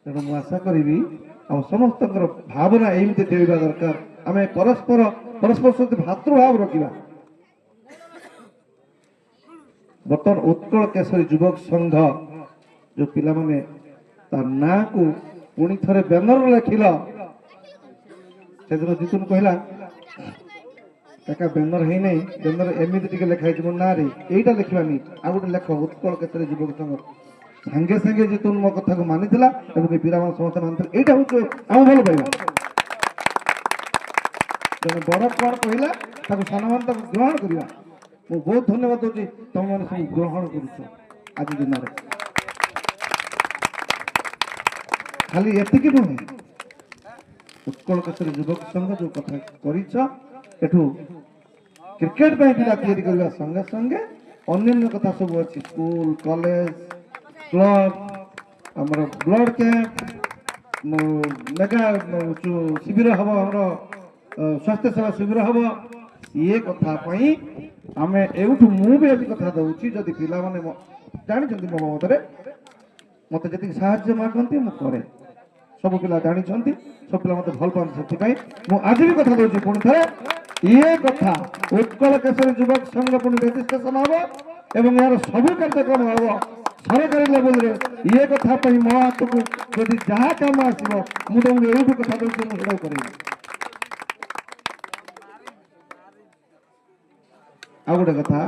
ତେଣୁ ମୁଁ ଆଶା କରିବି ଆମ ସମସ୍ତଙ୍କର ଭାବନା ଏମିତି ଦେବା ଦରକାର। ଆମେ ପରସ୍ପର ସହିତ ଭାତୃଭାବ ରଖିବା। ବର୍ତ୍ତମାନ ଉତ୍କଳ କେଶରୀ ଯୁବକ ସଂଘ ଯୋଉ ପିଲାମାନେ ତା ନାଁକୁ ପୁଣି ଥରେ ବ୍ୟାନର ଲେଖିଲ, ସେଦିନ ଜିତୁନ କହିଲା କାକା ବ୍ୟାନର ହେଇନାହିଁ, ବ୍ୟାନର ଏମିତି ଟିକେ ଲେଖା ହେଇଛି ମୋ ନାଁରେ, ଏଇଟା ଲେଖିବାନି, ଆଉ ଗୋଟେ ଲେଖ ଉତ୍କଳ କେଶରୀ ଯୁବକ ସଂଘ। ସାଙ୍ଗେ ସାଙ୍ଗେ ଜିତୁନ ମୋ କଥାକୁ ମାନିଥିଲା ଏବଂ ଏ ପିଲାମାନେ ସମସ୍ତେ ମାନିଥିଲେ। ଏଇଟା ହଉଛି ଆମ ଭଲ ପାଇବା। ଜଣେ ବଡ କଣ କହିଲା ତାକୁ ସାନମାନେ ତାକୁ ଗ୍ରହଣ କରିବା। ମୁଁ ବହୁତ ଧନ୍ୟବାଦ ଦଉଛି ତମମାନେ ସବୁ ଗ୍ରହଣ କରୁଛ ଆଜି ଦିନରେ। ଖାଲି ଏତିକି ନୁହେଁ, ଉତ୍କଳ କେଶରୀ ଯୁବକ ସଂଘ ଯୋଉ କଥା କରିଛ, ଏଠୁ କ୍ରିକେଟ ପାଇଁ ପିଲା ତିଆରି କରିବା ସଙ୍ଗେ ସଙ୍ଗେ ଅନ୍ୟାନ୍ୟ କଥା ସବୁ ଅଛି। ସ୍କୁଲ, କଲେଜ, କ୍ଲବ, ଆମର ବ୍ଲଡ କ୍ୟାମ୍ପ, ମେଗା ଶିବିର ହବ, ଆମର ସ୍ୱାସ୍ଥ୍ୟ ସେବା ଶିବିର ହବ। ଇଏ କଥା ପାଇଁ ଆମେ ଏଉଠୁ ମୁଁ ବି ଆଜି କଥା ଦଉଛି, ଯଦି ପିଲାମାନେ ଜାଣିଛନ୍ତି ମୋ ବାବଦରେ ମତେ ଯେତିକି ସାହାଯ୍ୟ ମାଗନ୍ତି ମୁଁ କରେ। ସବୁ ପିଲା ଜାଣିଛନ୍ତି, ସବୁ ପିଲା ମତେ ଭଲ ପାଆନ୍ତି। ସେଥିପାଇଁ ମୁଁ ଆଜି ବି କଥା ଦଉଛି ପୁଣି ଥରେ, ଇଏ କଥା ଉତ୍କଳ କେଶରୀ ଯୁବକ ସଂଘ ପୁଣି ରେଜିଷ୍ଟ୍ରେସନ ହବ ଏବଂ ଏହାର ସବୁ କାର୍ଯ୍ୟକ୍ରମ ହବ ସରକାରୀ ଲେଭେଲରେ। ଇଏ କଥା ପାଇଁ ମୋ ହାତକୁ ଯଦି ଯାହା କାମ ଆସିବ ମୁଁ ତମକୁ ଏଇଠୁ କଥା ଦଉଛି, ମୁଁ ସେଟାକୁ କରିବି। ଆଉ ଗୋଟେ କଥା